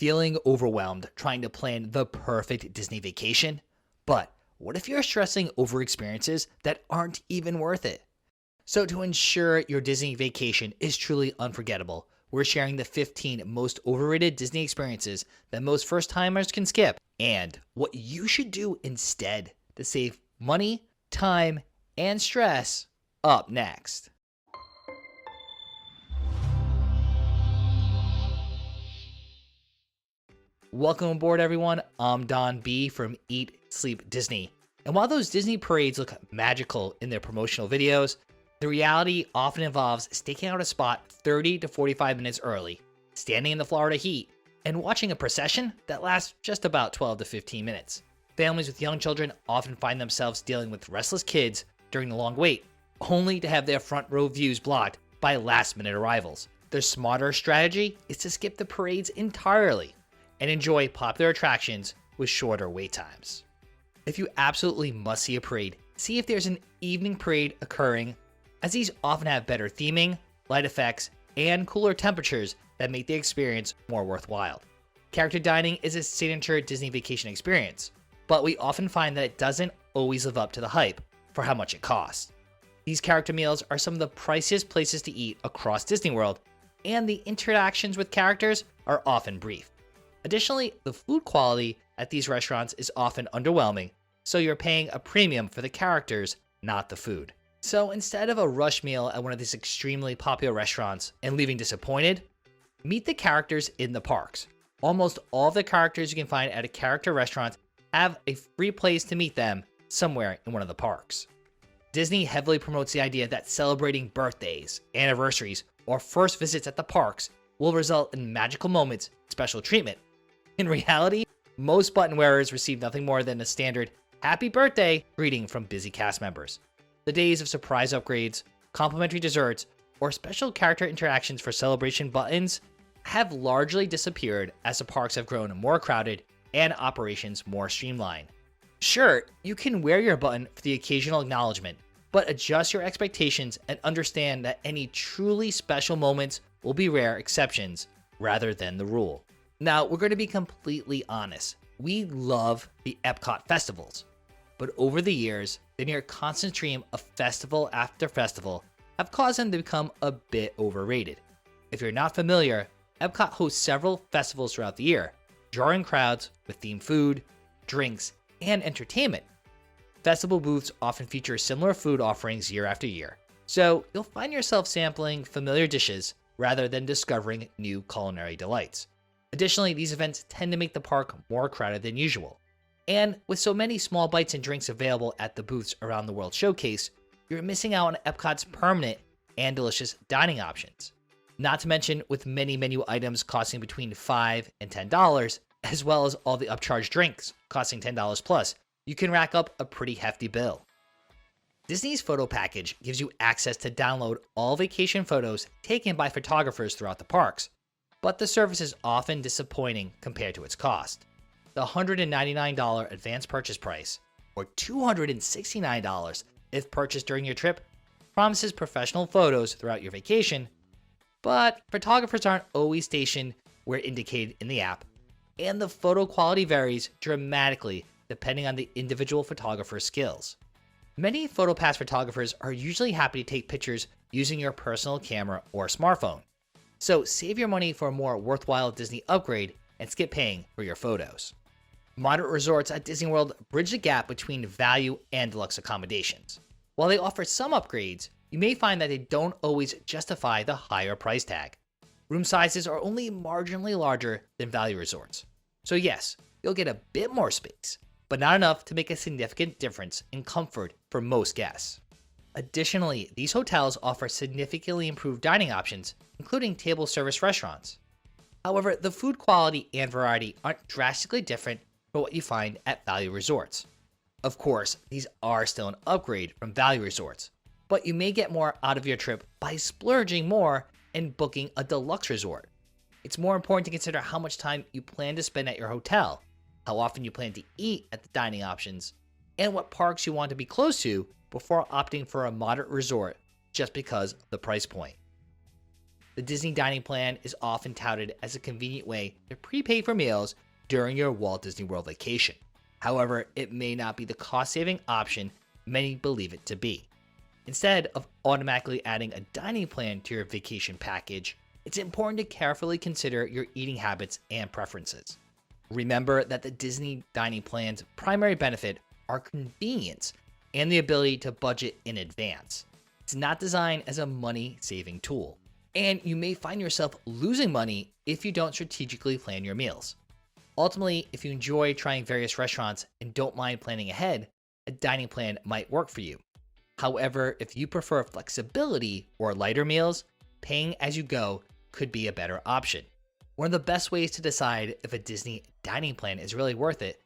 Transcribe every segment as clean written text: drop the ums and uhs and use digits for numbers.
Feeling overwhelmed trying to plan the perfect Disney vacation? But what if you're stressing over experiences that aren't even worth it? So, to ensure your Disney vacation is truly unforgettable, we're sharing the 15 most overrated Disney experiences that most first timers can skip and what you should do instead to save money, time, and stress up next. Welcome aboard, everyone. I'm Don B from Eat, Sleep, Disney. And while those Disney parades look magical in their promotional videos, the reality often involves staking out a spot 30 to 45 minutes early, standing in the Florida heat, and watching a procession that lasts just about 12 to 15 minutes. Families with young children often find themselves dealing with restless kids during the long wait, only to have their front row views blocked by last-minute arrivals. The smarter strategy is to skip the parades entirely and enjoy popular attractions with shorter wait times. If you absolutely must see a parade, see if there's an evening parade occurring, as these often have better theming, light effects, and cooler temperatures that make the experience more worthwhile. Character dining is a signature Disney vacation experience, but we often find that it doesn't always live up to the hype for how much it costs. These character meals are some of the priciest places to eat across Disney World, and the interactions with characters are often brief. Additionally, the food quality at these restaurants is often underwhelming, so you're paying a premium for the characters, not the food. So instead of a rush meal at one of these extremely popular restaurants and leaving disappointed, meet the characters in the parks. Almost all of the characters you can find at a character restaurant have a free place to meet them somewhere in one of the parks. Disney heavily promotes the idea that celebrating birthdays, anniversaries, or first visits at the parks will result in magical moments, special treatment. In reality, most button wearers receive nothing more than a standard happy birthday greeting from busy cast members. The days of surprise upgrades, complimentary desserts, or special character interactions for celebration buttons have largely disappeared as the parks have grown more crowded and operations more streamlined. Sure, you can wear your button for the occasional acknowledgement, but adjust your expectations and understand that any truly special moments will be rare exceptions rather than the rule. Now, we're going to be completely honest. We love the EPCOT Festivals, but over the years, the near constant stream of festival after festival have caused them to become a bit overrated. If you're not familiar, EPCOT hosts several festivals throughout the year, drawing crowds with themed food, drinks, and entertainment. Festival booths often feature similar food offerings year after year, so you'll find yourself sampling familiar dishes rather than discovering new culinary delights. Additionally, these events tend to make the park more crowded than usual. And with so many small bites and drinks available at the booths around the World Showcase, you're missing out on Epcot's permanent and delicious dining options. Not to mention with many menu items costing between $5 and $10, as well as all the upcharged drinks costing $10 plus, you can rack up a pretty hefty bill. Disney's photo package gives you access to download all vacation photos taken by photographers throughout the parks, but the service is often disappointing compared to its cost. The $199 advance purchase price, or $269 if purchased during your trip, promises professional photos throughout your vacation, but photographers aren't always stationed where indicated in the app, and the photo quality varies dramatically depending on the individual photographer's skills. Many PhotoPass photographers are usually happy to take pictures using your personal camera or smartphone. So save your money for a more worthwhile Disney upgrade and skip paying for your photos. Moderate resorts at Disney World bridge the gap between value and deluxe accommodations. While they offer some upgrades, you may find that they don't always justify the higher price tag. Room sizes are only marginally larger than value resorts. So yes, you'll get a bit more space, but not enough to make a significant difference in comfort for most guests. Additionally, these hotels offer significantly improved dining options, including table service restaurants. However, the food quality and variety aren't drastically different from what you find at value resorts. Of course, these are still an upgrade from value resorts, but you may get more out of your trip by splurging more and booking a deluxe resort. It's more important to consider how much time you plan to spend at your hotel, how often you plan to eat at the dining options, and what parks you want to be close to before opting for a moderate resort just because of the price point. The Disney dining plan is often touted as a convenient way to prepay for meals during your Walt Disney World vacation. However, it may not be the cost-saving option many believe it to be. Instead of automatically adding a dining plan to your vacation package, it's important to carefully consider your eating habits and preferences. Remember that the Disney dining plan's primary benefit are convenience and the ability to budget in advance. It's not designed as a money-saving tool, and you may find yourself losing money if you don't strategically plan your meals. Ultimately, if you enjoy trying various restaurants and don't mind planning ahead, a dining plan might work for you. However, if you prefer flexibility or lighter meals, paying as you go could be a better option. One of the best ways to decide if a Disney dining plan is really worth it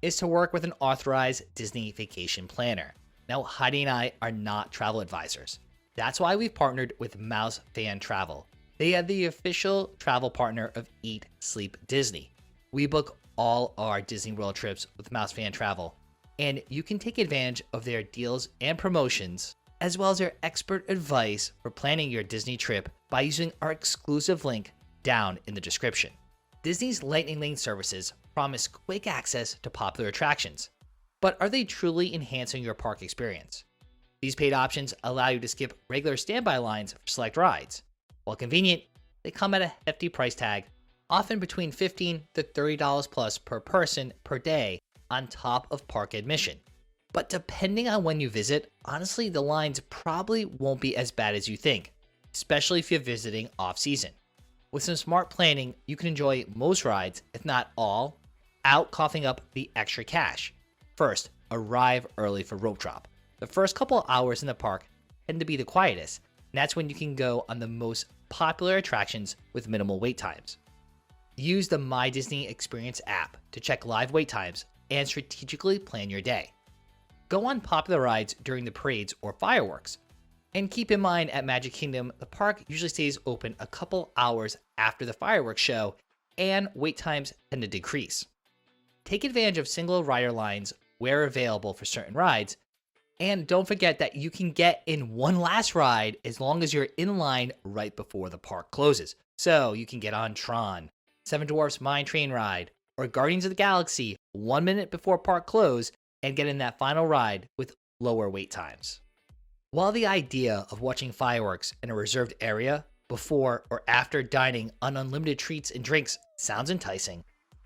is to work with an authorized Disney vacation planner. Now, Heidi and I are not travel advisors. That's why we've partnered with Minnie Van Travel. They are the official travel partner of Eat, Sleep, Disney. We book all our Disney World trips with Minnie Van Travel, and you can take advantage of their deals and promotions, as well as their expert advice for planning your Disney trip by using our exclusive link down in the description. Disney's Lightning Lane services promise quick access to popular attractions, but are they truly enhancing your park experience? These paid options allow you to skip regular standby lines for select rides. While convenient, they come at a hefty price tag, often between $15 to $30 plus per person per day on top of park admission. But depending on when you visit, honestly, the lines probably won't be as bad as you think, especially if you're visiting off-season. With some smart planning, you can enjoy most rides, if not all, without coughing up the extra cash. First, arrive early for rope drop. The first couple hours in the park tend to be the quietest, and that's when you can go on the most popular attractions with minimal wait times. Use the My Disney Experience app to check live wait times and strategically plan your day. Go on popular rides during the parades or fireworks. And keep in mind, at Magic Kingdom, the park usually stays open a couple hours after the fireworks show, and wait times tend to decrease. Take advantage of single rider lines where available for certain rides, and don't forget that you can get in one last ride as long as you're in line right before the park closes. So you can get on Tron, Seven Dwarfs Mine Train Ride, or Guardians of the Galaxy 1 minute before park close and get in that final ride with lower wait times. While the idea of watching fireworks in a reserved area before or after dining on unlimited treats and drinks sounds enticing,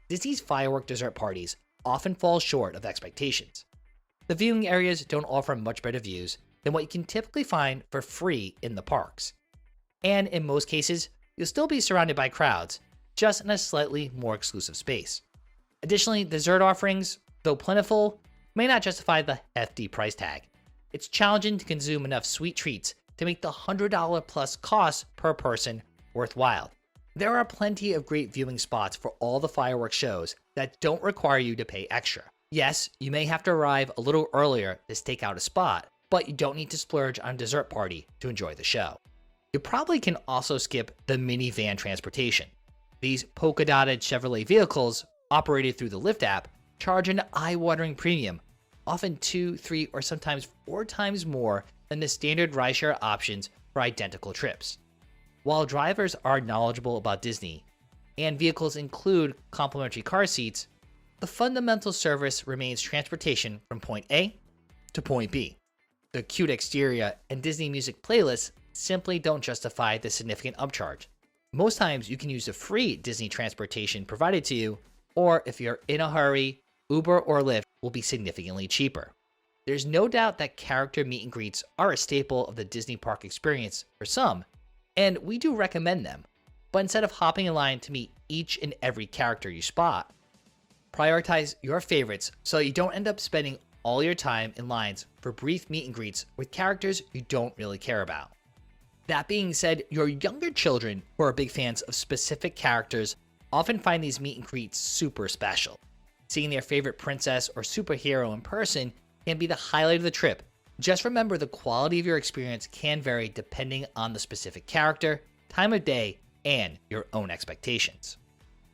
Disney's firework dessert parties often fall short of expectations. The viewing areas don't offer much better views than what you can typically find for free in the parks. And in most cases, you'll still be surrounded by crowds, just in a slightly more exclusive space. Additionally, dessert offerings, though plentiful, may not justify the hefty price tag. It's challenging to consume enough sweet treats to make the $100 plus cost per person worthwhile. There are plenty of great viewing spots for all the fireworks shows that don't require you to pay extra. Yes, you may have to arrive a little earlier to stake out a spot, but you don't need to splurge on a dessert party to enjoy the show. You probably can also skip the Minnie Van Transportation. These polka-dotted Chevrolet vehicles, operated through the Lyft app, charge an eye-watering premium, often 2, 3, or sometimes 4 times more than the standard rideshare options for identical trips. While drivers are knowledgeable about Disney, and vehicles include complimentary car seats, the fundamental service remains transportation from point A to point B. The cute exterior and Disney music playlists simply don't justify the significant upcharge. Most times you can use the free Disney transportation provided to you, or if you're in a hurry, Uber or Lyft will be significantly cheaper. There's no doubt that character meet and greets are a staple of the Disney park experience for some, and we do recommend them. But instead of hopping in line to meet each and every character you spot, prioritize your favorites so you don't end up spending all your time in lines for brief meet and greets with characters you don't really care about. That being said, your younger children who are big fans of specific characters often find these meet and greets super special. Seeing their favorite princess or superhero in person can be the highlight of the trip. Just remember, the quality of your experience can vary depending on the specific character, time of day, and your own expectations.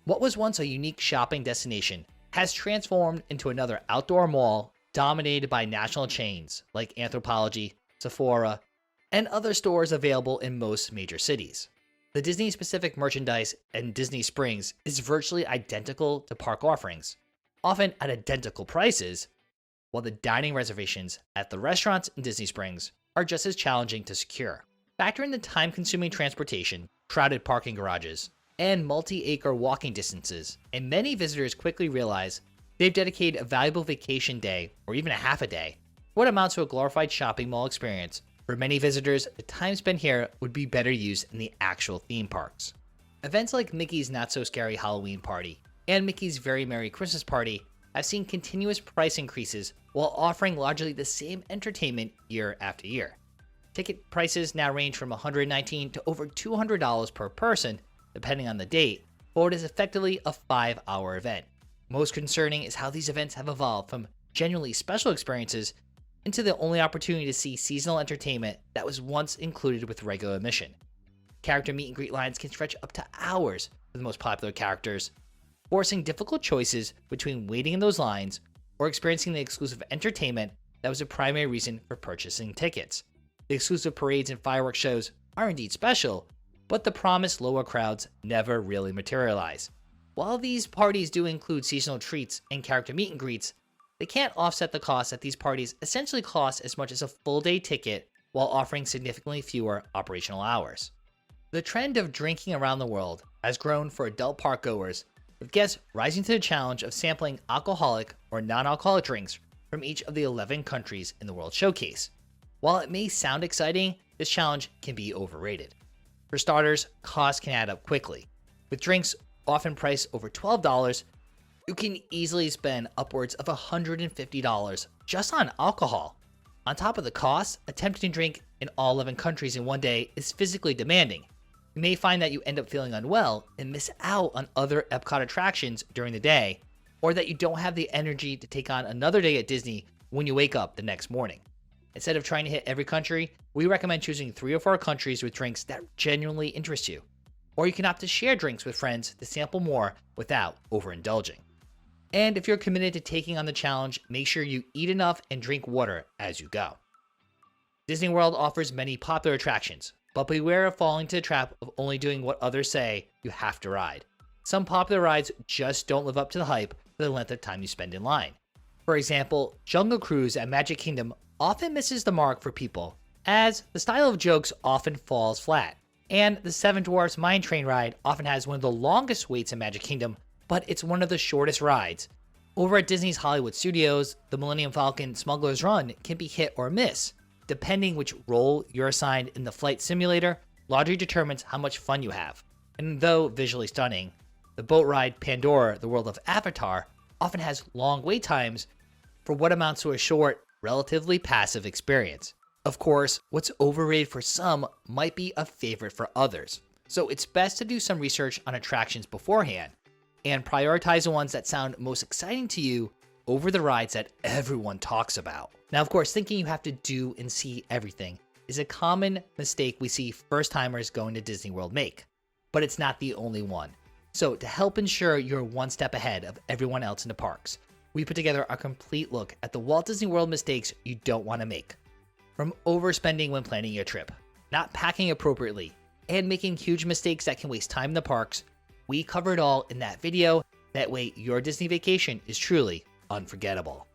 What was once a unique shopping destination has transformed into another outdoor mall dominated by national chains like Anthropologie, Sephora, and other stores available in most major cities. The Disney-specific merchandise in Disney Springs is virtually identical to park offerings, often at identical prices, while the dining reservations at the restaurants in Disney Springs are just as challenging to secure. Factor in the time-consuming transportation, crowded parking garages, and multi-acre walking distances, and many visitors quickly realize they've dedicated a valuable vacation day, or even a half a day, what amounts to a glorified shopping mall experience. For many visitors, the time spent here would be better used in the actual theme parks. Events like Mickey's Not So Scary Halloween Party and Mickey's Very Merry Christmas Party have seen continuous price increases while offering largely the same entertainment year after year. Ticket prices now range from $119 to over $200 per person, depending on the date, but it is effectively a 5-hour event. Most concerning is how these events have evolved from genuinely special experiences into the only opportunity to see seasonal entertainment that was once included with regular admission. Character meet and greet lines can stretch up to hours for the most popular characters, forcing difficult choices between waiting in those lines or experiencing the exclusive entertainment that was a primary reason for purchasing tickets. The exclusive parades and fireworks shows are indeed special, but the promised lower crowds never really materialize. While these parties do include seasonal treats and character meet and greets, they can't offset the cost that these parties essentially cost as much as a full day ticket while offering significantly fewer operational hours. The trend of drinking around the world has grown for adult park goers, with guests rising to the challenge of sampling alcoholic or non-alcoholic drinks from each of the 11 countries in the World Showcase. While it may sound exciting, this challenge can be overrated. For starters, costs can add up quickly. With drinks often priced over $12, you can easily spend upwards of $150 just on alcohol. On top of the cost, attempting to drink in all 11 countries in one day is physically demanding. You may find that you end up feeling unwell and miss out on other EPCOT attractions during the day, or that you don't have the energy to take on another day at Disney when you wake up the next morning. Instead of trying to hit every country, we recommend choosing 3 or 4 countries with drinks that genuinely interest you. Or you can opt to share drinks with friends to sample more without overindulging. And if you're committed to taking on the challenge, make sure you eat enough and drink water as you go. Disney World offers many popular attractions, but beware of falling into the trap of only doing what others say you have to ride. Some popular rides just don't live up to the hype for the length of time you spend in line. For example, Jungle Cruise at Magic Kingdom often misses the mark for people, as the style of jokes often falls flat. And the Seven Dwarfs Mine Train ride often has one of the longest waits in Magic Kingdom, but it's one of the shortest rides. Over at Disney's Hollywood Studios, the Millennium Falcon Smuggler's Run can be hit or miss. Depending which role you're assigned in the flight simulator, largely determines how much fun you have. And though visually stunning, the boat ride Pandora, the World of Avatar, often has long wait times for what amounts to a short, relatively passive experience. Of course, what's overrated for some might be a favorite for others, so it's best to do some research on attractions beforehand and prioritize the ones that sound most exciting to you over the rides that everyone talks about. Now, of course, thinking you have to do and see everything is a common mistake we see first-timers going to Disney World make, but it's not the only one. So to help ensure you're one step ahead of everyone else in the parks, we put together a complete look at the Walt Disney World mistakes you don't want to make. From overspending when planning your trip, not packing appropriately, and making huge mistakes that can waste time in the parks, we cover it all in that video. That way your Disney vacation is truly unforgettable.